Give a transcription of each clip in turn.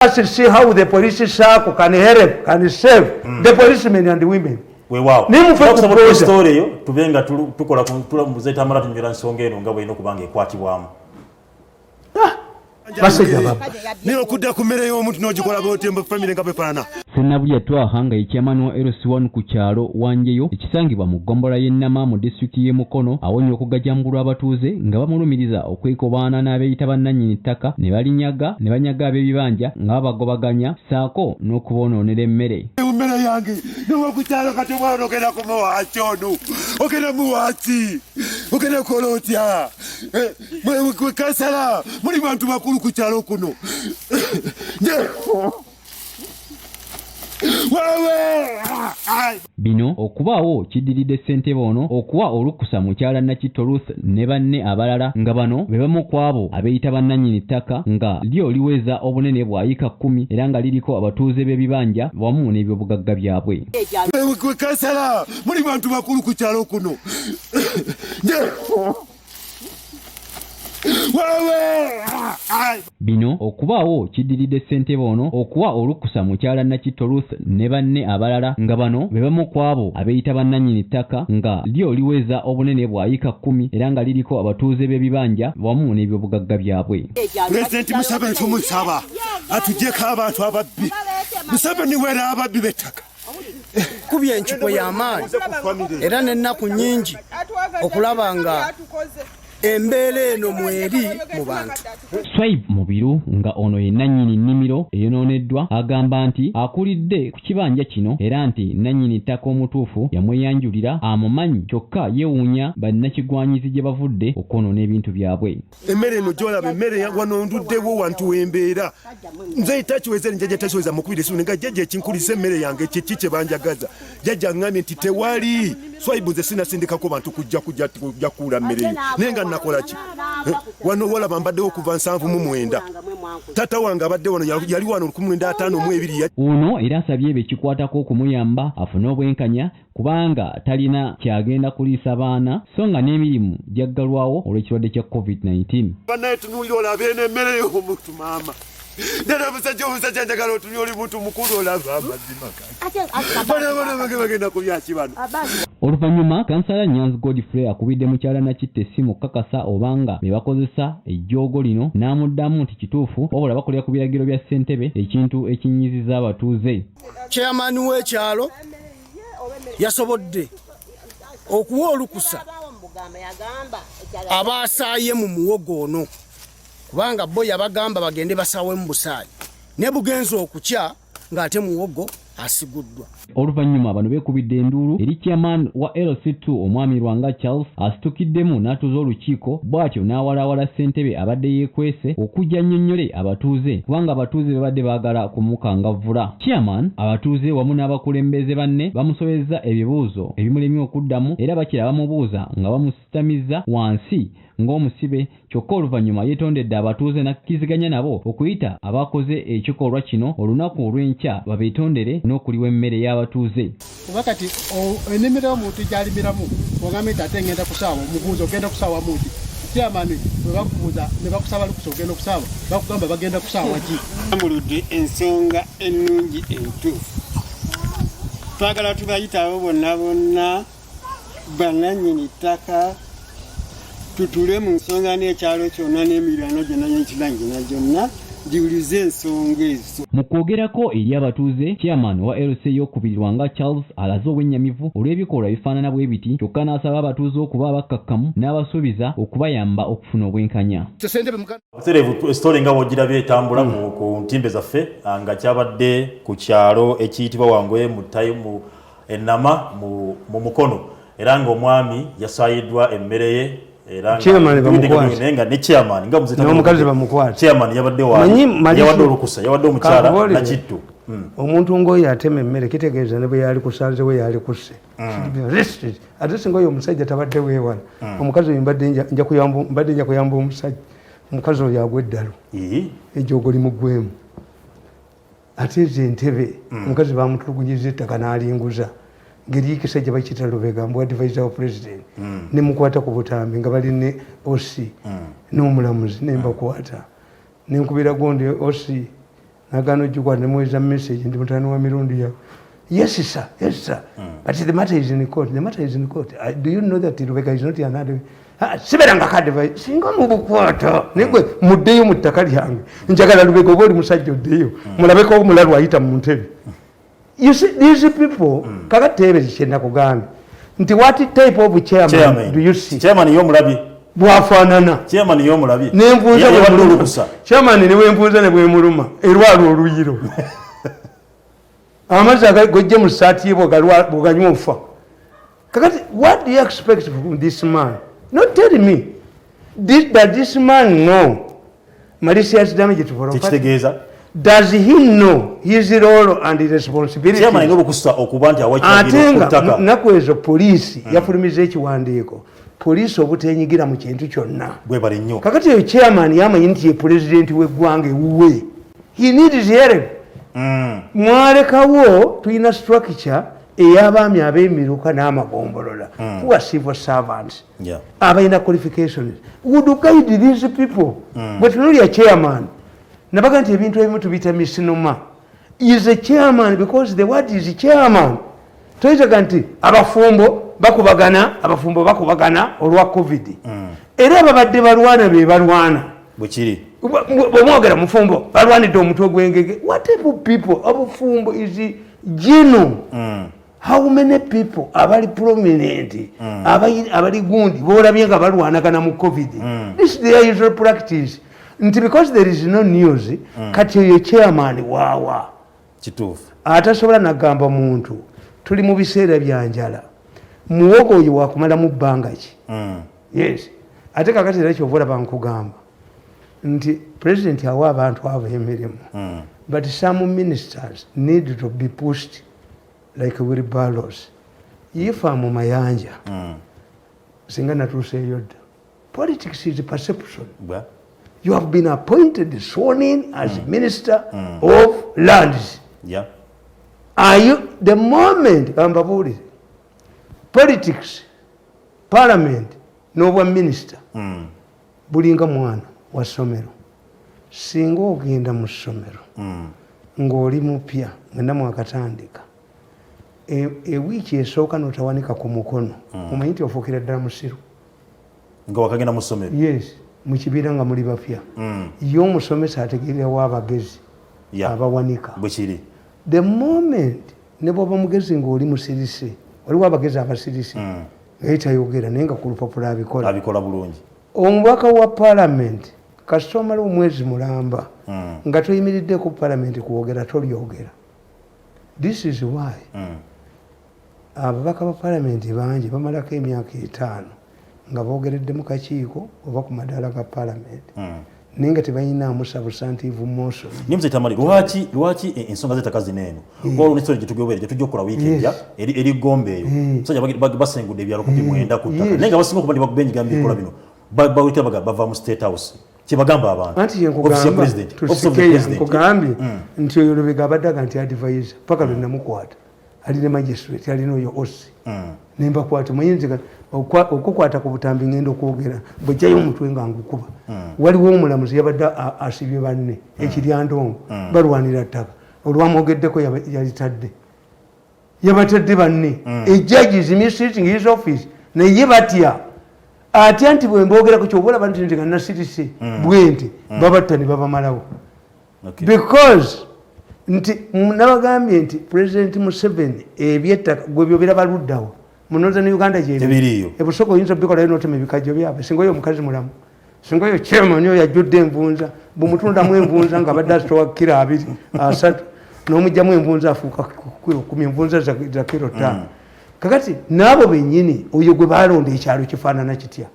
us see how the police circle can help, can save the policemen and the women. We wow. Nimu story yo tubenga tukola muzeta amara tunjira nsonga eno ngabo ino kubanga ekwatibwamu. Basajja baba. Niyo kudda kumere yo omuntu n'ogikola botembo family nga befaana. Senabulya twahanga ekyamani wa LC1 ku kyalo wanjeyo ekisangibwa mu gombola y'Ennama mu district y'e Mukono awonye okugajambulwa abatuuze nga bamulumiriza okwekobana n'abeeyita bannannyini ttaka ne balinyaga ne banyaga ab'ebibanja nga babagobaganya saako n'okubonoonera emmere. Emmere yange n'owa ku kyalo kati omwana ogenda kumuwaaki ono ogenda muwaaki ogenda kola otya mwe kansala muli bantu bakulu ku kyalo kuno. Bino okubaawo kiddiridde ssentebe ono okuwa olukusa mukyala Nakitto Ruth ne banne abalala nga bano be bamu ku abo abeeyita bannannyini ttaka nga lyo liweza obunene bwa yika 10 era nga liriko abatuuze b'ebibanja wamu n'ebyobugagga byabwe. Kansala muli bantu bakulu ku kyalo kuno. Bino okubaawo kiddiridde ssentebe ono okuwa olukusa mukyala Nakitto Ruth ne banne abalala nga bano be bamu ku abo abeeyita bannannyini ttaka nga lyo liweza obunene bwa yika 10 era nga liriko abatuuze b'ebibanja wamu n'ebyobugagga byabwe. Pulezidenti Museveni tumusaba atuggyeko abantu ababbi. Museveni wera ababbi b'ettaka. Kubya enkigo y'amaanyi era n'ennaku nnyingi okulaba nga embeera eno mweri mu bantu. Swaib Mubiru nga ono ye nannyini nnimiro eyonooneddwa agamba nti akulidde ku kibanja kino era nti nannyini ttaka omutuufu yamweyanjulira amumanyi kyokka yeewuunya bannakigwanyizi gye bavudde okwonoona ebintu byabwe. Emmere eno gy'olaba emmere wano nduddewo wantu w'embeera nze itakiweze njajja takiweza mukubira essubi nga jjajja ekinkulisa emmere yange kiki kye banjagaza jjajja ngambye nti tewali Swaibu nze sinasindikako bantu kujja kuula mmere eyo naye nga nakola ki wano walaba mbaddewo okuva 79 tata wange abadde wano yali wano 1952. Ono era asabye bekikwatako okumuyamba afune obwenkanya kubanga talina kyagenda kuliisa baana so nga n'emirimu gyaggalwawo olw'ekirwadde kya COVID-19. Bannaye tunuulira olabe n'emmere y'omuntu maama nera omusajja njagala otunye oli muntu mukulu olaba amazima kati bagenda kubyaki bano. Oluvannyuma kansala Nyanzi Godfrey akubidde mukyala Nakitto essimu okukakasa obanga be bakozesa ejjoogo lino n'amuddamu nti kituufu wabula bakolera ku biragiro bya ssentebe ekintu ekinyiziza abatuuze. Chairman w'ekyalo yasobodde okuwa olukusa abaasaaye mu muwogo ono kubanga bo yabagamba bagende basawe mu busaayi ne bugenza okukya ng'ate muwogo asiguddwa. Oluvannyuma bano beekubidde enduulu eri chairman wa LC2 omwami Lwanga Charles asitukiddemu n'atuuza olukiiko bw'atyo n'awalaawala ssentebe abadde yeekwese okujja nnyonnyole abatuuze kubanga abatuuze babadde baagala kumukangavvula. Chairman abatuuze wamu n'abakulembeze banne bamusobezza ebibuuzo ebimulemye okuddamu era bakira bamubuuza nga bamusitamiza wansi ng'omusibe kyokka oluvannyuma yeetondedde abatuuze n'akkiziganya nabo okuyita abakoze ekikolwa kino olunaku olw'enkya babeetondere n'okuliwa emmere y'abatuuze. Kuba kati ennimiro y'omuntu gy'alimiramu ogamba nti ate ngenda kusaawa omubuuza ogenda kusaawa muki chairman bwe bakubuuza ne bakusaba lukusa ogenda okusaawa bakugamba bagenda kusaawa ki. Muludde ensonga ennungi entuufu twagala tubayitabo bonna bannannyini ttaka tutule mu nsonga n'ekyalo kyonna n'emiriraano gyonna n'ekibangina gyonna diwulize ensonga ezo. Mu kwogerako eri abatuuze chairman wa LC y'okubiri Lwanga Charles alaze obwennyamivu olw'ebikolwa bifaanana bwe biti kyokka n'asaba abatuuze okuba abakkakkamu n'abasuubiza okubayamba okufuna obwenkanya. Serevu story nga wogirabye etambula ku ntimbe zaffe nga kyabadde ku kyalo ekiyitibwa Wangwe mu tayimu Ennama mu Mukono era ng'omwami yasaayiddwa emmere ye chairman bamukwate nenga ne chairman nga muzita n'omukazi bamukwate chairman yabadde wa yawadde olukusa yawadde omukyala Nakitto omuntu ng'oyo atema emmere kitegeeza ne bwe yali kusanze we yali kusse ate singa oyo omusajja tabadde weewala omukazi oyo mbadde nja kuyamba omusajja omukazi oyo agwa eddalo ejjoogo limuggwemu ate ezo entebe omukazi bamutulugunyiza ettaka n'alinguza ngeri y'ekisajja bakiyita Lubega mbu advisor wa president ne mukwata ku butambi nga bali ne OC n'omulamuzi ne mbakwata ne nkubira gonde OC nagano jukwa nemuweza message ndi mutani wa mirundi ya yes sir but the matter is in court do you know that Lubega is not another siberanga kadeva singa mubukwata nigwe muddeyo muttaka lyange njagala Lubega oboli musajja oddeyo mulabeko omulalu ayita mu ntebe. You see these people kakatebe kikyenda kugamba nti what type of chairman do you see? Chairman yo mulabi bwafaanana chairman yo mulabi nembuuza bwemulukusa chairman niwe mbuuza ne bwemuluma erwalo oluyiro amazzi agajje mu ssaati ye bwoganywa ofa. Kakati what do you expect from this man? Not tell me does this man know malicious damage to property? Kitegeeza does he know his role and responsibility? Chairman ngo bukusa okuba nti awakiragiro kutaka naku ezo poliisi yafulumiza ekiwandiiko poliisi obutenyigira mu kintu kyonna gwe bali nnyo. Kakati eyo chairman yamanyi nti ye president w'eggwanga ewuwe he needs hearing. Mwalekawo tulina structure ey'abaami ab'emiruka n'amagombolola who are civil servants abalina qualifications would guide these people. Bwe tunulya chairman nabaga nti ebintu ebimu tubiyita misinoma is a chairman because the word is chairman. Toyitaga nti abafumbo bakubagana olwa covid era ababadde balwana be balwana bwekiri bwemwogera mufumbo balwanidde omutwe gw'engege. What type of people abafumbo is gino? How many people abali prominent abali gundi boolabye nga balwanagana mu covid? This is their usual practice. Nti because there is no news kati oyo chairman waawa kituufu atasobola nagamba muntu tuli mu biseera bya njala muwogo oyo wakumala mu bbanga ki? Yes ate kakati era kyova olaba nkugamba nti president awa abantu abo emirimu but some ministers need to be pushed like wheelbarrows. Ifa mu mayanja singa natuuseeyo dda. Politics is perception. You have been appointed, sworn in as Minister of Lands. Are you the moment politics, parliament, no minister, bulinga mwana wa somero. Singa ogenda mu somero ng'oli mupya ngenda mwakatandika ewiiki esooka notawanika ku mukono omanyi nti ofuukira ddala musiru nga wakagenda mu somero. Yes mu kibiira nga muli bapya ye omusomesa ategeererawo abagezi abawanika bwekiri. The moment ne bw'oba mugezi ng'oli musirise waliwo abagezi abasirise naye tayogera naye nga ku lupapula abikola bulungi. Omubaka wa parliament kasita omala omwezi mulamba nga toyimiridde ku parliament kuwogera tolyogera. This is why ababaka ba parliament bangi bamalako emyaka 5 nga boogeredde mu kakiiko oba ku madaala ga parliament naye nga tebalinamu substantive motion. Nimze tamali lwaki ensonga z'ettaka zineeno olwo n'essori gye tujja okukola wiiki ejja eri Gombe eyo musajja basengudde ebyalo 19 ku ttaka naye nga basinga okuba nti bakubenjigamba ebikola bino bawita bava mu State House kyebagamba abantu anti yenkugambye nti oyo Lubega abaddaga nti advisor paka lwe namukwata ali ne magistrate alina oyo osi nembakwata muyinza okukwata ku butambi ngenda okwogera bwejjayo omutwe nga ngukuba waliwo omulamuzi yabadde asibye banne ekiryandongo balwanira ttaka olwamwogeddeko yabatadde banne ejudges missing his office naye batya atya nti bwembogerako kyoboolaba nti nga nasirise bwenti babatta ne babamalawo because nti nabagambye nti President Museveni ebyettaka gwe byo biraba luddawo mu Northern Uganda gyebiriyo ebusoko oyinza obikola n'otema ebikajjo byabwe singa oyo omukazi mulamu singa oyo chairman oyo yajjudde envunza bumutundamu envunza nga badde asitowa kilo 2 3 n'omugyamu envunza afuuka 10 envunza za kilo 5 kakati n'abo bennyini oyo gwe balonda ekyalo kifaanana kitya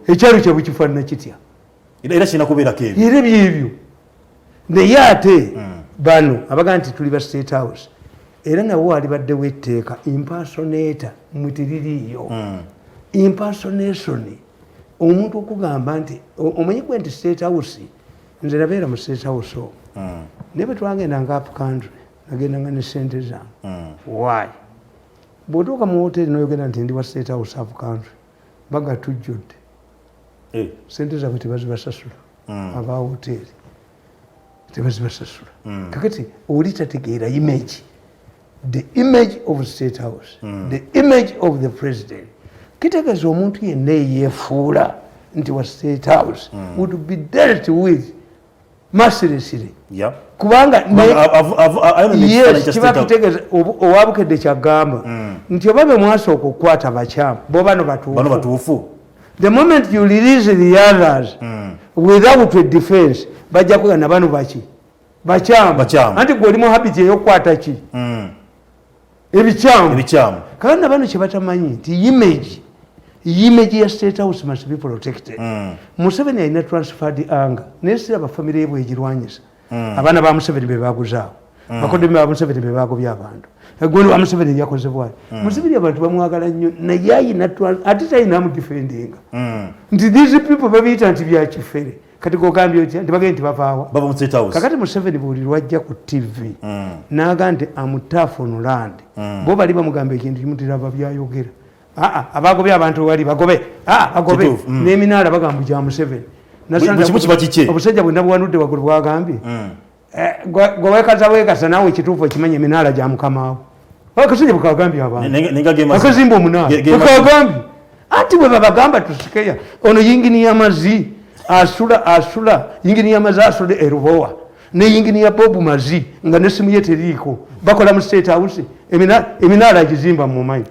ekyalo kyabwe kifaanana kitya era kirina kubeerako ebyo era byebyo naye ate bano abaga nti tuli ba State House era nabo walibaddewo etteeka impersonata mwitiririiyo impersonation omuntu okugamba nti omanyi gwe nti State House nze nabeera mu State House naye bwe twagendanga up country nagendanga ne sente zange why bw'otuuka mu hoteri noyogera nti ndi wa State House up country baga tujjudde sente zaabwe tebazibasasula aba hoteri tebazibasasula kakati oli tategeera image, the image of State House, the image of the president, kitegeeza omuntu yenna eyeefuula nti wa State House would be dealt with mercilessly. Kubanga yes kiba kitegeeza owabukedde kyagamba nti oba be mwasooka okukwata bakyamu bo bano batuufu. The moment you release the others without a defense bajja kugana bano bakyamu anti gwe oli mu habit ey'okukwata ki ebikyamu kandi bano kye batamanyi nti image ya State House must be protected. Museveni alina transferred anger naye siraba famire ye bwegirwanyisa. Abaana ba Museveni be baguzaawo bakodemi ba Museveni be bagobya abantu egondo ba Museveni yakoze bwali Museveni abantu bamwagala nnyo naye ayina ate talina amudifendinga nti these people babiyita nti bya kifere kati gogambye otya nti bagende nti bavaawa baba mu State House. Kakati Museveni buli lwajja ku TV n'aga nti amutaafu on land bo bali bamugamba ekintu kimutiraba byayogera abagobya abantu wali bagobe agobe n'eminaala bagamba gya Museveni obusajja bwenda buwanudde waggulu bwagambye gwe wekasa naawe ekituufu ekimanya eminaala gya mukamaawo akasajja bwekagambye abantu akazimba omunaala bwekagambye anti bwe babagamba tusikeya ono yingini y'amazzi asula yingini y'amazzi asule erubowa ne yingini ya Bob Mazi nga nesimu ye teriiko bakola mu State House eminaala agizimba mumanyi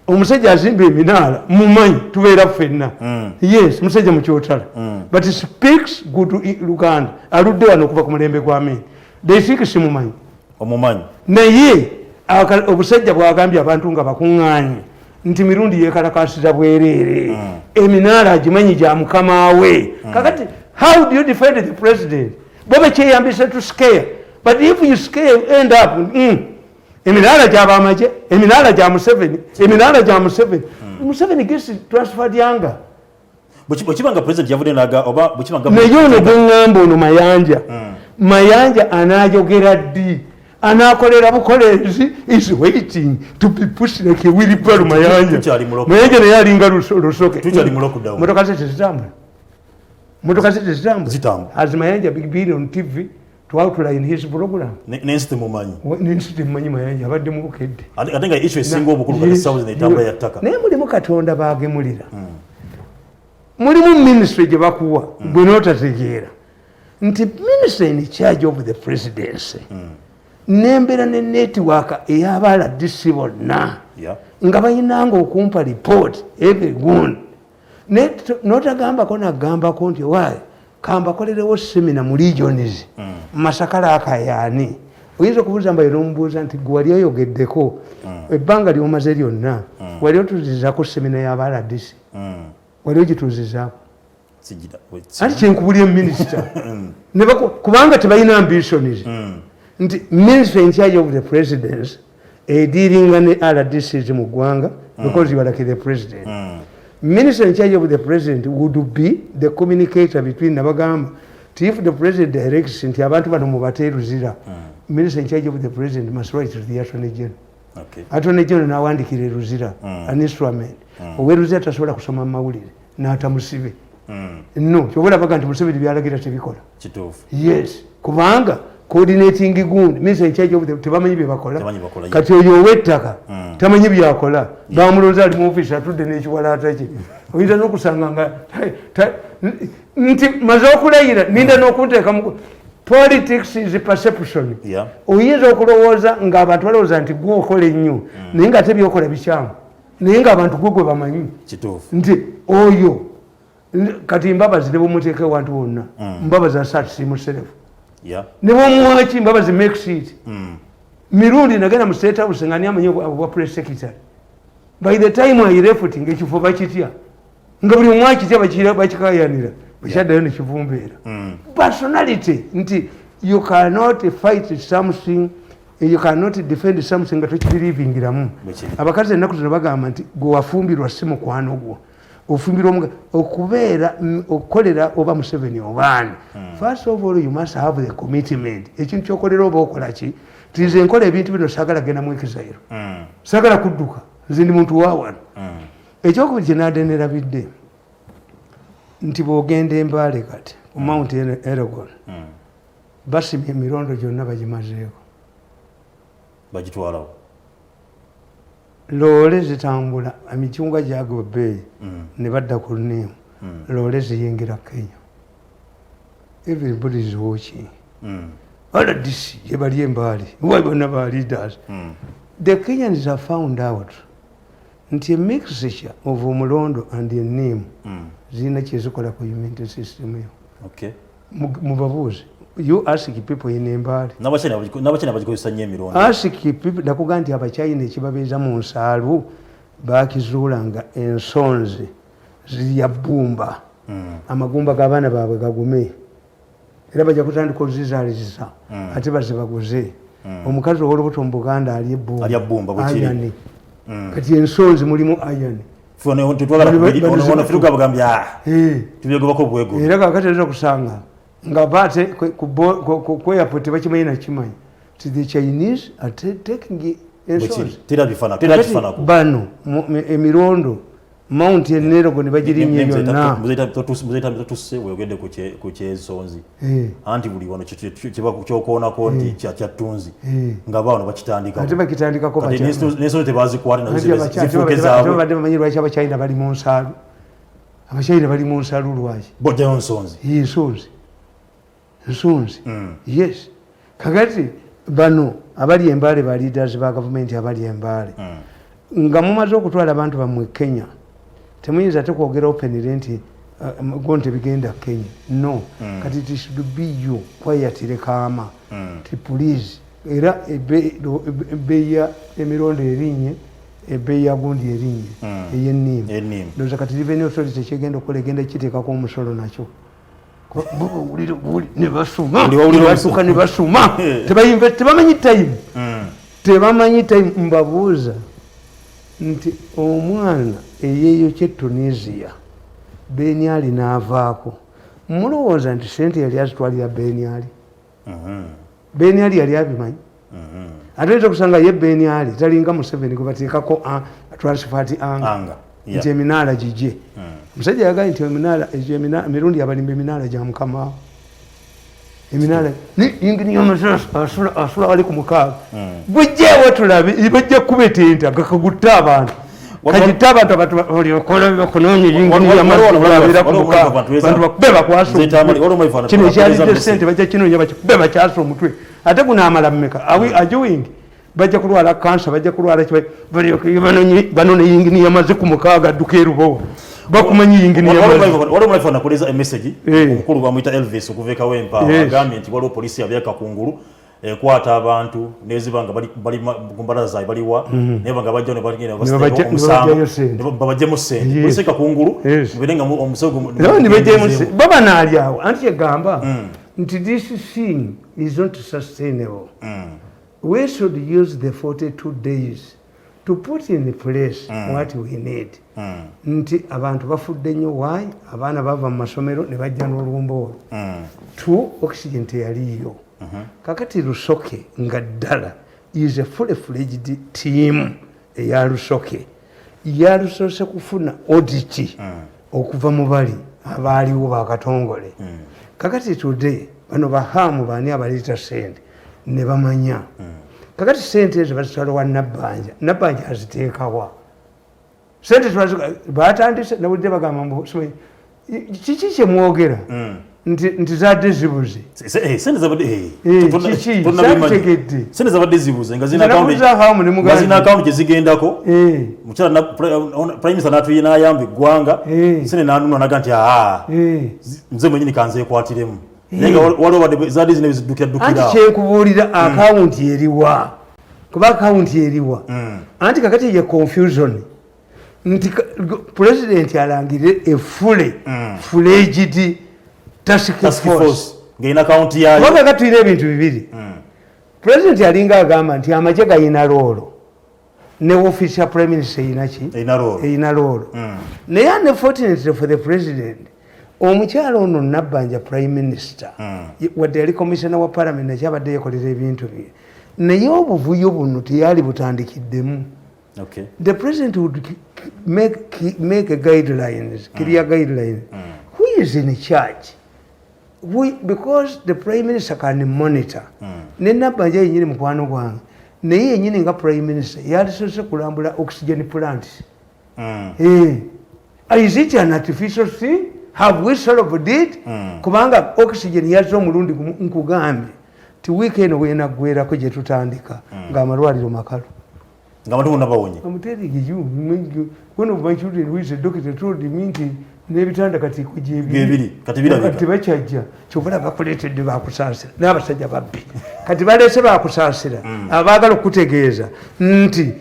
omusajja azimba eminaala mumanyi tubeera ffenna yes musajja mukyotala but he speaks good Luganda aludde wano okuva ku mulembe gwa Amin they think simumanyi omumanyi naye obusajja bwagambye abantu nga bakuŋŋaanye nti mirundi yekalakasiza bwereere eminaala agimanyi gya mukamaawe kakati how do you defend the president bobe kyeyambisa to scare but if you scare end up eminaala gy'abamaje eminaala gya Museveni eminaala gya Museveni gets transferred younger bwekibanga president yavudde naga oba bwekibanga naye ono gweŋŋamba ono mayanja anaayogera ddi anaakolera bukoleezi is waiting to be pushed like a wheelbarrow mayanja naye alinga lusoke motoka ze tezitambula as mayanja big on TV to outline his program nensi mumanyi mayanja abadde mu bukedde ate nga issue esinga obukulu kati South netambula ya ttaka naye mulimu Katonda baagemulira mulimu ministry gye bakuwa gwe n'otategeera nti ministry in charge of the presidency n'embeera ne network ey'abaala DC bonna nga bayinanga okumpa report every gundi n'otagambako nagambako nti waayi kambakolerewo semina mu regions Masakala akayaani oyinza okubuuza mba n'omubuuza nti gwe wali oyogeddeko ebbanga ly'omaze lyonna wali otuuzizaako semina y'abaala DC wali ogituuzizaako anti kyenkubulya minisita kubanga tebalina ambitions nti ministry in charge of the presidents dealinga ne RDCs mu ggwanga because you are like the president minister in charge of the president would be the communicator between nabagamba if the president directs nti abantu bano mubateeruzira minister in charge of the president must write to the attorney general attorney general n'awandikira eruzira an instrument oweruzira tasobola kusoma mu mawulire n'atamusibe no kyobola baga nti Museveni byalagira tebikola yes kubanga coordinating gundi minister in charge of the tebamanyi bye bakola kati oyo owettaka tamanyi byakola bamulonza ali mu office atudde n'ekiwalaata kye oyinza n'okusanga nga nti maze okulayira ninda n'okunteeka mu politics is perception oyinza okulowooza ng'abantu balowooza nti gwe okola ennyo naye nga ate byokola bikyamu naye ng'abantu gwe bamanyi nti oyo kati mbabazi ne bumuteeka ewantu wonna mbabazi asatisimuserefu ne bwomuwaki mbabazi make seat mirundi nagenda mu State House nga niamanyi obwa press secretary by the time I left ng'ekifo bakitya nga buli omwakitya bakikayanira bakyaddayo nekivumbeera personality nti you cannot fight something you cannot defend something nga tokibirievingiramu abakazi ennaku zino bagamba nti gwe wafumbirwa si mukwano gwo ofumbirwa okubeera okukolera oba Museveni obaani first of all you must have the commitment ekintu kyokolera oba okola ki tize nkola ebintu bino saagala genda mu ekizairo saagala kudduka nze ndi muntu waawano ekyokubiri kyenadenderabidde nti bw'ogenda Embaale kati ku Mount Elgon basimye emirondo gyonna bagimazeeko bagitwalawo loole zitambula emicungwa gyagwa bbeeyi ne badda ku niimu loole ziyingira Kenya. Everybody is watching. RDC yebali embali wabona ba leaders. The Kenyans have found out nti mixture of Omulondo and Niimu zina kyezikola ku humanitarian system yo. Okay. Mubabuuze. You ask people in Embali. N'abachina bagikozesa nnyo emirondo. Ask people nakuga nti abachina ekibabeeza mu nsaalu bakizuulanga ensonzi zirya bbumba. Amagumba g'abaana baabwe gagume. Era bajja kutandika ozizaaliza ate bazibaguze. Omukazi ow'olubuto mu Buganda alya ebbumba bwekiri. Kati ensonzi mulimu ayani. Tubyegobako bwego. Era kakati ayinza kusanga nga bate ku airport bakimanyi nakimanyi. The Chinese are taking ensonzi. Tera bifana. Bano emirondo Mount Nerogo ne bagirinye yonna. Muzaita mtose weyogedde ku kyensonzi. Anti buli wano kiba kyokoonako nti kyatunzi. Nga baano bakitandika. Ate bakitandikako batya. N'ensonzi tebazikwata nazo zifuuke zaabwe. Badde bamanyi lwaki Abachina bali mu nsaalu. Abachina bali mu nsaalu lwaki. Bodde ensonzi. Ensonzi. Yes. Kakati bano abali Embale ba leaders ba government abali Embale. Nga mumaze okutwala abantu bamwe Kenya. Temuyinza ate kwogera openly nti gonte bigenda Kenya. No. Kati it should be you quietly kaama. Ti police era ebbeeyi ya emirondo erinye ebbeeyi ya gundi erinye ey'enniimu. Ndowooza kati revenue authority kyegenda okukola egenda kiteekako omusolo nakyo. Ne basuma tebamanyi time. Mbabuuza nti omwana eyeeyo kye Tunisia Beniali n'avaako mulowooza nti sente yali azitwalira Beniali? Beniali yali abimanyi? Ate oyinza okusanga ye Beniali talinga Museveni gwe bateekako transfert anga nti eminaala gigye. Omusajja yagaye nti emirundi yabalimba eminaala gya mukama. Eminaala yingini y'amasasi asula wali ku mukaaga. Bujjeewo tulabe bajja kubetenta gakagutta abantu. Kajita abantu olyokola bakunoonye yingini y'amasasi ku mukaaga. Bantu bakube bakwasula. Kino ekyalidde ssente bajja kinoonya bakikube bakyasa omutwe. Ate guno amala mmeka ajuwing bajja kulwala kansa bajja kulwala banone yingini y'amazzi ku mukaaga adduka erubo. Bakumanyi yingini waliwo mulaifu nakoleza emessage omukulu bamuyita Elvis okuva Kawempa agambye nti waliwo polisi yabyaka kungulu ekwata abantu neziba nga bali ku mbalaza zaabwe baliwa naye nga bajja ne bagenda babajjemu ssente polisi kakungulu mubere nga omusego baba naali awo anti kyegamba nti this thing is not sustainable. We should use the 42 days to put in place what we need. Nti abantu bafudde nnyo why abaana bava mu masomero ne bajja n'olumba olwo. Tu oxygen teyaliyo. Kakati Lusoke nga ddala is a full-fledged team eya Lusoke. Yalusose kufuna audit okuva mu bali abaaliwo bakatongole. Kakati today bano bahamu baani abaleeta ssente ne bamanya. Kakati sente ezo bazitwala wa Nabbanja aziteekawa. Sente batandise nawulidde bagamba mbu kiki kye mwogera nti zadde zibuze. Sente zabadde zibuze nga zina akawunti gye zigendako. Mukyala Prime Minister n'atuye n'ayamba eggwanga sente n'anunula naga nti nze mwenyini kanzeekwatiremu. Naye nga waliwo zadde zino ebiziddukiraddukira. Anti kyekubuulira akawunti eriwa kuba akawunti eriwa anti kakati ye confusion nti President alangire full-fledged task force ng'erina akawunti yaayo. Kuba kakati tulina ebintu bibiri. President alinga agamba nti amagye gayina loolo ne office ya Prime Minister eyina loolo. Naye unfortunately for the President omukyalo ono Nabbanja Prime Minister wadde yali Commissioner wa Parliament nakyabadde yekolera ebintu bye naye obuvuyo buno teyali butandikiddemu. The President would make a guidelines, clear guidelines. Who is in charge? because the prime minister can monitor nenabanja yenyini mukwano gwange naye yenyini nga prime minister yalisose kulambula oxygen plant is it an artificial thing? Have we solved it? Kubanga oxygen yazza omulundi nkugambye ti weekend wenagwerako gye tutandika ng'amalwaliro makalu ng'abantu bonna bawonye. I'm telling you, one of my children who is a doctor told me nti n'ebitanda kati kujebiri kati birabika kati bachajja kyobala bakuleetedde bakusaasira n'abasajja babbi kati baleese bakusaasira abaagala okutegeeza nti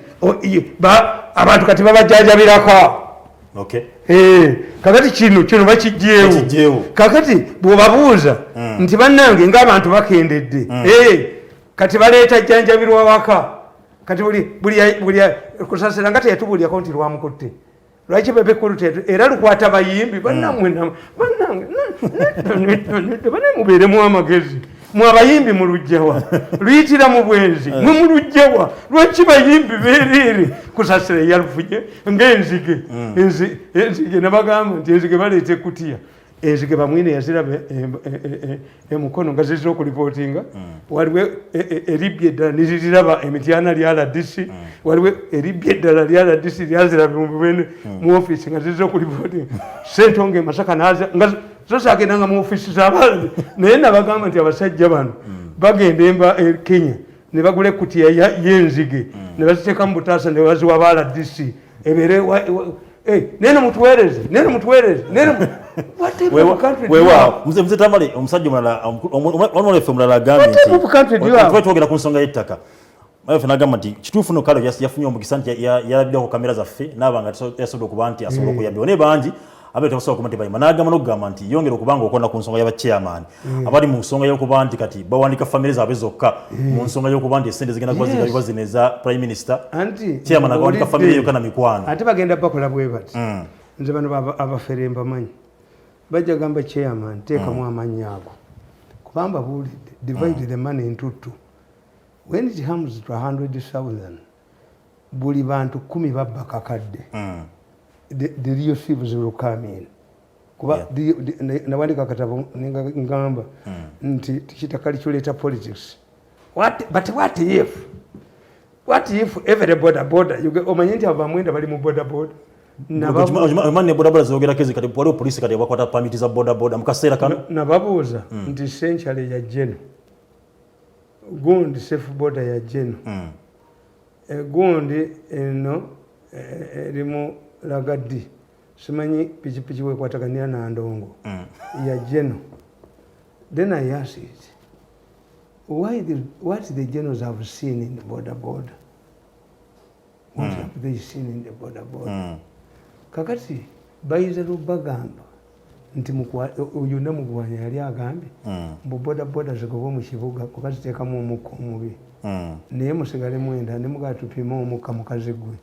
abantu kati babajjanjabirako. Okay. Kakati kino bakijjeewo kakati bw'obabuuza nti bannange ng'abantu bakendedde kati baleeta jjanjabirwa waka kati buli kusaasira nga teyatubuulyako nti lwamukutte lwaki bebekulute era lukwata bayimbi bannange mubeeremu amagezi mwe abayimbi mu lujjawa luyitira mu bwenzi mwe mu lujjawa lwaki bayimbi beereere kusasira yalufuje ng'enzige enzige nabagamba nti enzige baleeta ekutiya enzige bamwine yaziraba emukono nga ziza okulipootinga waliwo eribbye eddala niziriraba emityana lya RDC waliwo eribbye eddala lya RDC lyaziraba mu ofiisi nga ziza okulipootinga Ssentonge Masaka nga zosagendanga mu ofiisi z'abantu naye nabagamba nti abasajja bano bagenda Kenya ne bagula ekutiya y'enzige ne baziteeka mu butaasa ne baziwa ba RDC ebeere nene mutuweereze wewa mzee Tamale omusajja omulala omwana waffe omulala agambye nti twogera ku nsonga y'ettaka mawe fena agamba nti kituufu no kalo yafunye omukisa nti yalabiddako kamera zaffe n'abanga yasobola okuba nti asobola okuyambibwa naye bangi abaire tebasobola okuba nti bayimba n'agamba n'okugamba nti yongera okubanga okonda ku nsonga y'abachairman abali mu nsonga y'okuba nti kati bawanika famire zaabwe zokka mu nsonga y'okuba nti esente zigenda kuba zigabibwa zino eza prime minister chairman agawanika famire yokka na mikwano ate bagenda bakola bwe bati nze bano abafere mbamanyi bajja gamba chairman teekamu amannya ago kubamba buulidde divide the money into two when it comes to 100,000 buli bantu 10 babba kakadde the real thieves will come in kuba nawandika katabo ngamba nti kitakali kyoleta politics but what if every border you get omanyi nti abamwenda bali mu border mane bodaboda zogera kezi kati waliwo polisi kati bakwata permit za bodaboda mukaseera kano nababuuza nti essentially ya jeno gundi safe border ya jeno gundi eno erimu lagadi simanyi pikipiki wekwatagania na ndongo ya jeno. Then I asked it, what the generals have seen in the border? What have they seen in the border? Kakati bayiza lubagamba nti uyu namugwanya yali agambye mbu boda zigoba mu kibuga okaziteekamu omukka omubi naye musigale mwenda ne mugatupima omukka mukazi gwe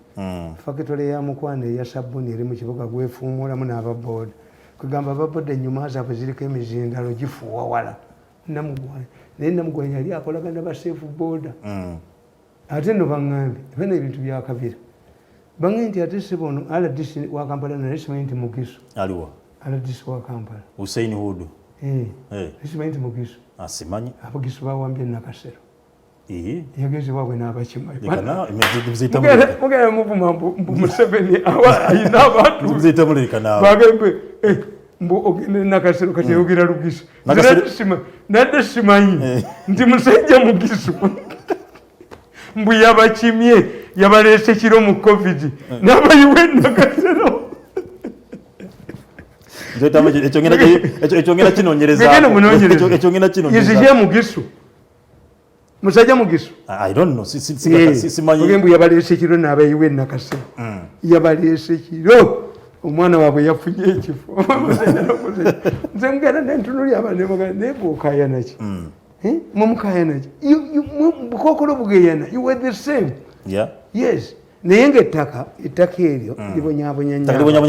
fakitole ya mukwano eya sabuni eri mu kibuga gwefuumulamu n'ababoda kugamba ababoda ennyuma zaabwe ziriko emizindalo gifuuwa wala namugwanya naye namugwanya yali akolagana baseefu boda ate no baŋŋambye bino ebintu byakabira bange nti ate sibono RDC wa Kampala naye simanyi nti Mugisu aliwa RDC wa Kampala Hussein Hudu simanyi nti Mugisu asimanyi Abagisu bawambye Nakasero yageze waabwe n'abakimanyi mugenda muvuma mbu Museveni ayina abantu bagembe mbu ogende Nakasero kati yogera Lugisu nadde simanyi nti musajja Mugisu mbu yabakimye yabaleese kiro mu covid n'abayiwe Nakasero ekyongera kinonyereza Mugisu musajja Mugisu I don't know simanyi mbu yabaleese kiro n'abayiwe Nakasero yabaleese kiro omwana waabwe yafunye ekifo nze mugenda nentunulya abanemuga naye bw'okaayanaki mumukayanaki bukokolo bugeyana you were the same yes naye ng'ettaka eryo libonyabonya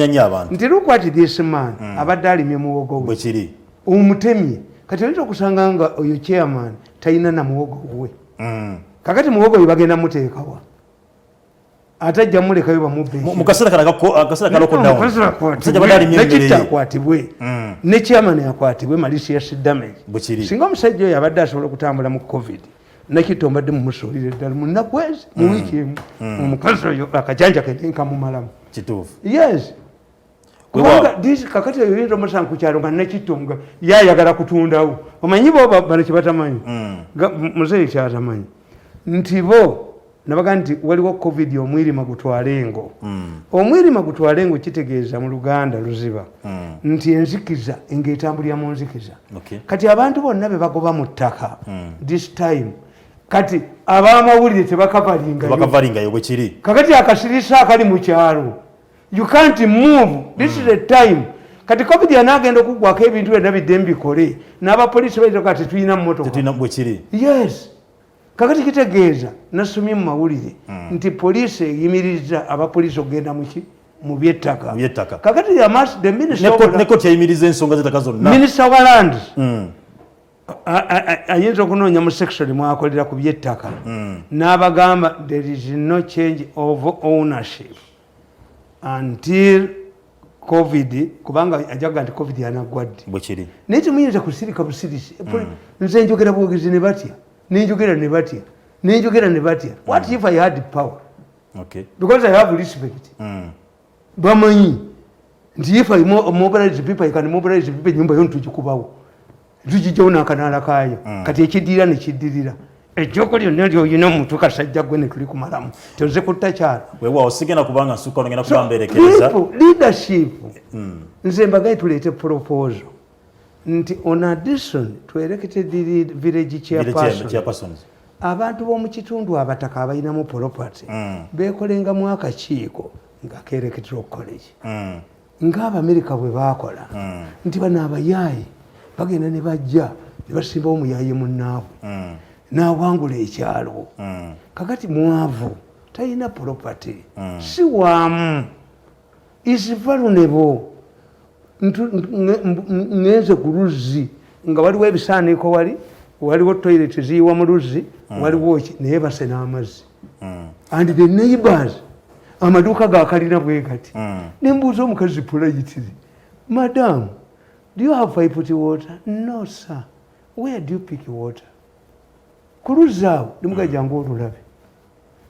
nnyo abantu nti lukwati this man abadde alimye muwogo we bwekiri omutemye kati oyinza okusanga nga oyo chairman talina na muwogo we kakati muwogo we bagenda muteekawa atajja mulekayo bamubbe mu kaseera kaloko down musajja badali mmere akwatibwe ne chairman akwatibwe malicious damage singa omusajja oyo abadde asobola okutambula mu covid nakitto mbadde mumusuulire ddala mu nnaku ezi mu wiiki emu omukazi oyo akajanja kente nkamumalamu kituufu yes kubanga kakati oyo oyinza omusanga ku kyalo nga nakitto nga yayagala kutundawo omanyi bo bano kye batamanyi muzeeyi kyatamanyi nti bo nabaga nti waliwo covid omwirima gutwalengo omwirima gutwalengo kitegeeza mu Luganda luziba nti enzikiza ng'etambulira mu nzikiza kati abantu bonna be bagoba mu ttaka this time kati ab'amawulire tebakavalingayo bwe kiri kakati akasirisa akali mu kyalo you can't move this is the time kati covid anaagenda okuggwako ebintu byonna biddemu bikole n'abapoliisi baita kati tulina mmotoka bwe kiri yes kakati kitegeeza nasomye mu mawulire nti poliisi eyimiriza abapoliisi okugenda mu byettaka kakati nekoti yayimiriza ensonga z'ettaka zonna minisita wa land ayinza okunoonya mu section mwakolera ku byettaka n'abagamba there is no change of ownership until covid kubanga ajaga nti covid yanaggwadde bwe kiri naye temuyinza kusirika busirisi nze njogera bwogezi ne batya ninjogera ne batya ninjogera ne batya what if I had power because I have respect bamanyi nti if I mobilize people I can mobilize people nyumba yo ntugikubawo tugijjawo n'akanaala kaayo kati ekiddirira ne kiddirira ejjoko lyonna lyoyina omuntu kasajja gwe ne tuli kumalamu toze kutakyala weewaawo sigenda kubanga nsukka onogenda kuba mberekereza leadership nze mbagaye tuleete proposal nti on addition to elected village chairpersons abantu b'omu kitundu abataka abalinamu property beekolengamu akakiiko nga keelectoral college ng'abamerika bwe baakola nti bano abayaayi bagenda ne bajja ne basimbawo omuyaayi munnaabwe n'awangula ekyalo kakati mwavu talina property si waamu is vulnerable ngenze ku luzzi nga waliwo ebisaaniiko waliwo toilet ziyiwa mu luzzi waliwo ki naye base n'amazzi and the neighbors amaduuka gakalina bwe gati nembuuza omukazi politely madam do you have piped water no sir where do you pick water ku luzzi awo nemugajja ngaolulabe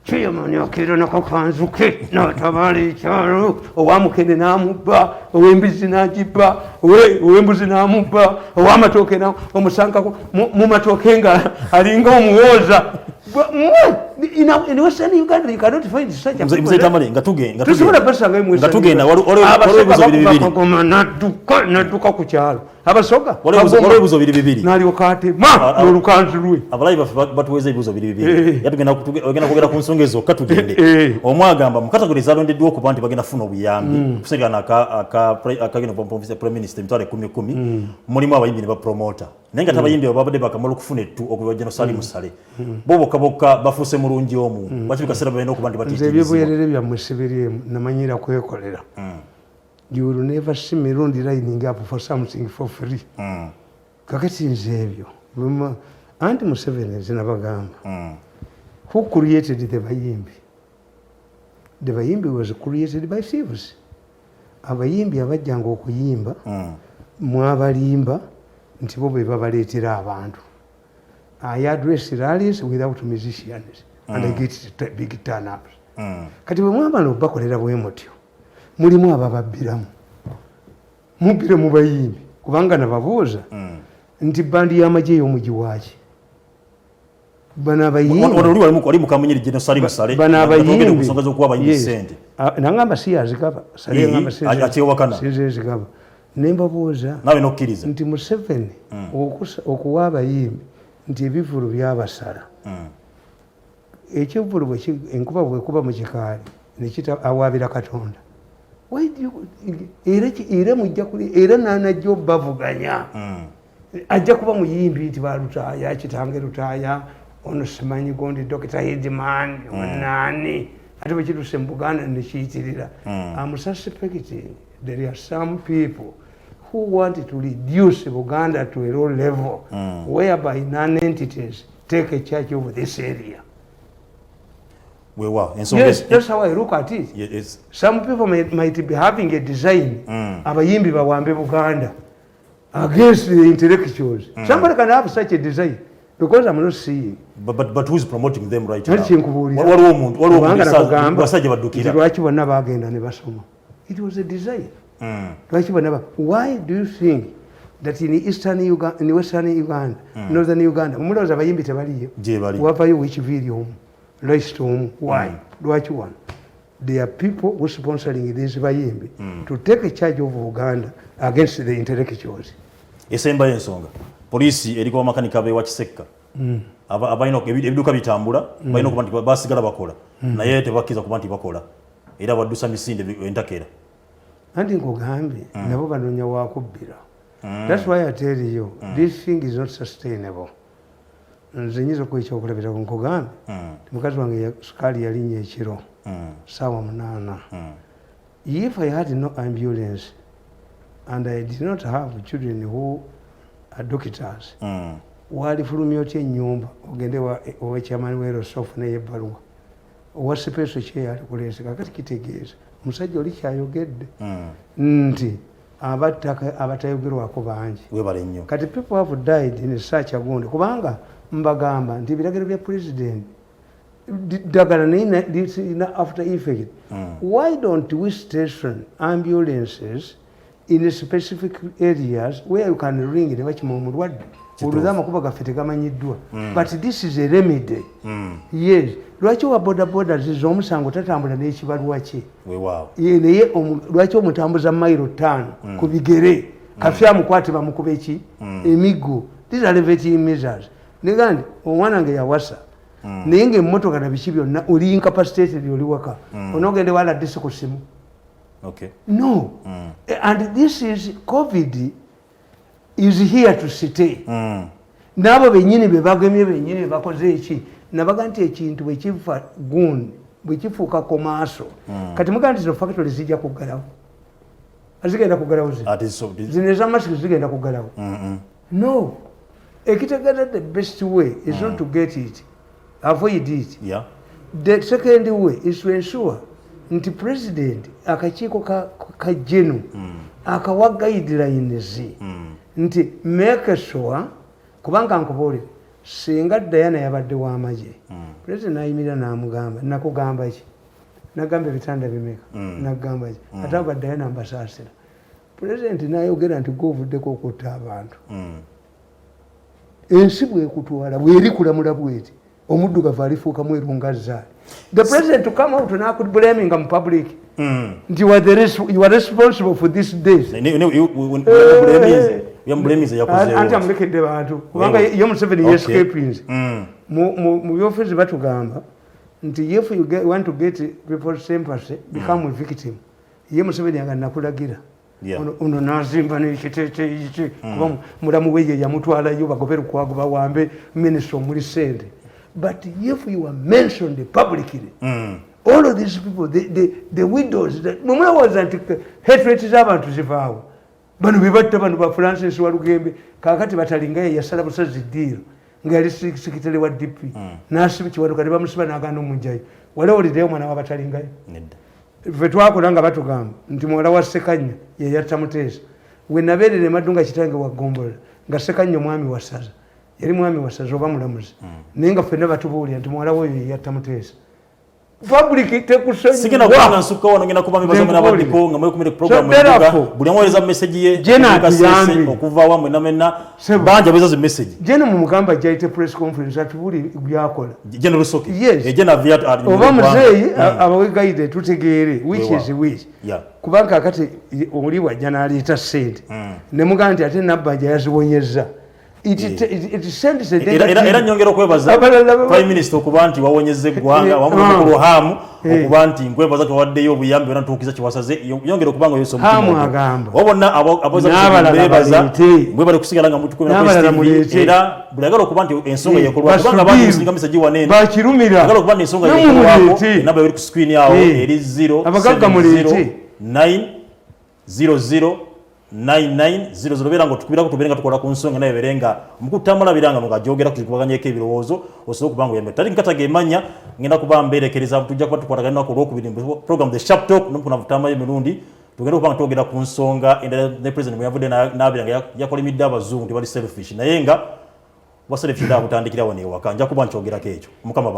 chairman akera nakakanzu ke n'atabaala ekyalo owamukene n'amubba ow'embizi n'agibba ow'embuzi n'amubba ow'amatooke omusankako mu matooke nga alinga omuwooza in Western Uganda you cannot find such a mzee Tamale nga tugenda nadduka ku kyalo abasoga ebibuzo bibiri n'alyoka atema n'olukanzu lwe abalayi baffe batuweeza ebibuzo bibiri ogenda kwogera ku nsonga ezokka tugende omwagamba mu kategori ezalondeddwa okuba nti bagenda kufuna obuyambi kusengerana akagenda prime minister emitwalo 10 mulimu abayimbi ne bapromota naye nga tabayimbi abo babadde bakamala okufuna ettu okuva jeno sali musale bo bokka bafuuse mulungi omu lwaki bikaseera balina okuba nti batiikirizibwa ebyobuyerere byammwe sibiriemu namanyira kwekolera you will never see me lining up for something for free kakati nze ebyo anti Museveni zinabagamba who created the bayimbi was created by thieves abayimbi abajjanga okuyimba mwabalimba nti bo be babaleetera abantu I address rallies without musicians and I get big turn-ups kati bwe mwabala obakolera bwe mutyo mulimu abababbiramu mubbire mu bayimbi kubanga nababuuza nti bandi y'amagye ey'omugi waaki bano abayimbi nangamba si yazigaba sinze ezigaba nembabuuza nti Museveni okuwa abayimbi nti ebivulu byabasala ekivulu enkuba bwekuba mu kikaali nekita awaabira Katonda era mujja kuli era nanajja obbavuganya ajja kuba muyimbi nti balutaaya kitange lutaaya ono simanyi gondi Dr. Hidman onani ate bwe kituse mu Buganda nekiyitirira I'm suspecting there are some people who want to reduce Buganda to a low level whereby non-entities take a charge of this area. Yes, that's how I look at it. Yes. Some people might be having a design abayimbi bawambe Buganda against the intellectuals. Somebody can have such a design because I'm not seeing. But who's promoting them right now? It was a design. Why do you think that in Eastern Uganda, in Western Uganda, Northern Uganda, umuloza abayimbi tebaliyo. Wavayo which video why? One. There are people who are sponsoring this bayimbi to take a charge of Uganda against the intellectuals. Esemba ensonga. Police eriko makanika be wakisekka. Abayino ebiduka bitambula, bayino kubanti basigala bakola. Naye tebakiza kubanti bakola. Era badusa misinde entakera. Andi ngogambi nabo banonya wakubbira. That's why I tell you this thing is not sustainable. Nzinyizo kuicha okulabira ngogambi. Mukazi wange sukali yalinye ekiro. Sawa 8. If I had no ambulance and I did not have children who are doctors, wali fulumya otya ennyumba ogende wa chairman wero sofu naye ebbaluwa owa special chair ali kuleese kakati kitegeeza omusajja oli kyayogedde nti abattaka abatayogerwako bangi webale nnyo kati people have died in such a gunde kubanga mbagamba nti ebiragiro bya president dagala nina after effect. Why don't we station ambulances in specific areas where you can ring it mulwadde oluzama kuba gafete gamanyiddwa but this is a remedy. Yes, lwaki wa boda zizo omusango tatambula n'ekibalwa kye naye lwaki omutambuza mailo 5 ku bigere kafya mukwate bamukuba eki emiggo. These are vetting measures. Negandi omwana nge yawasa naye ng'emmotoka na biki byonna oli incapacitated oli waka onogende wala disi ku simu. Okay. No. And this is COVID is here to stay. Nabo benyini bebagemye benyini bakoze eki nabaga nti ekintu bwe kifa gundi bwe kifuuka komaaso kati muganti zino factory zijja kuggalawo azigenda kuggalawo zino ezamasiki zigenda kuggalawo. No. Ekitegeeza the best way is not to get it, avoid it. Yeah. The second way is to ensure nti president akakiiko ka jenu akawa guidelines nti make sure kubanga nkubuli singa Diana yabadde w'amagye president ayimirira n'amugamba nakugamba ki nagamba ebitanda bimeka nagamba ki ate aba Diana mbasaasira president n'ayogera nti gw'ovuddeko okutta abantu ensi bwekutwala bweri kulamula bweti omuddugavu alifuuka mweru nga zzaali. The president to come out and could blaming in public. You are responsible for these days. I'm looking at you 7 years escaping. Muyofezi batugamba nti if you want to get people's sympathy, become a victim. Ye Museveni aganakulagira. Ono nazimba n'ekitete iki kuba mulamu weye yamutwala yo bagobera kwago bawambe minister muri sente. But if you are mentioned publicly, all of these people, the widows, mumula was hatred z'abantu zivaawo bano bebatta bano ba Francis Walugembe kakati batalingaye yasala busazi ddiiro ng'ali sekitale wa DP n'asiba kiwanuka ne bamusiba n'aganda omunjayo wala oliddeyo mwana wabatalingayo ffe twakola nga batugamba nti muwala wa Ssekanya ye yatta Muteesa we nabeerera Madunga kitange wa Gombola nga Ssekanya omwami wasaza yali mwami wasaza oba mulamuzi naye nga ffenna batubuulira nti muwala we ye yatta Muteesa. Public tekusonyi sigena kwa nsuka wano ngina kuba mibazo mena badiko nga mwe kumire program nga buli amweleza message ye jena okuva wamwe namena banja bezo message jena mu mugamba jaite press conference atubuli byakola jena rusoke jena viat oba muzeyi abawe guide tutegeere which is which kubanga akati oli wajana alita sente ne mugandi ate nabanja yazibonyeza it sends a era nyongera okwebaza prime minister okubanti wawonyeze gwanga wamwe ku hamu okubanti nkwebaza twaddeyo obuyambi era ntukiza kiwasaze yongera okubanga yeso mutima agamba wabona aboza kubebaza mwe bali kusigala nga mutu kwena era bulagala okubanti ensonga yakolwa kubanga abantu singa message wanene bakirumira agala okubanti ensonga yakolwa namba yali ku screen yawo eri 0 abagagga mulete 9 00 9900 beranga tukubirako tuberenga tukola ku nsonga naye berenga mukutambula biranga nga jogera kuzikubaganyeko ebirowozo osobola kubanga yembe tali nkataga emanya ngenda kuba mberekereza tujja kuba tukwatagana ku lwokubiri program the sharp talk n'okuna vutama y'emirundi tugenda kubanga twogera ku nsonga ne president muyavudde n'abiranga yakolimidde abazungu tebali selfish naye nga baselfish abutandikira wano ewaka nja kuba nkyogerako ekyo mukama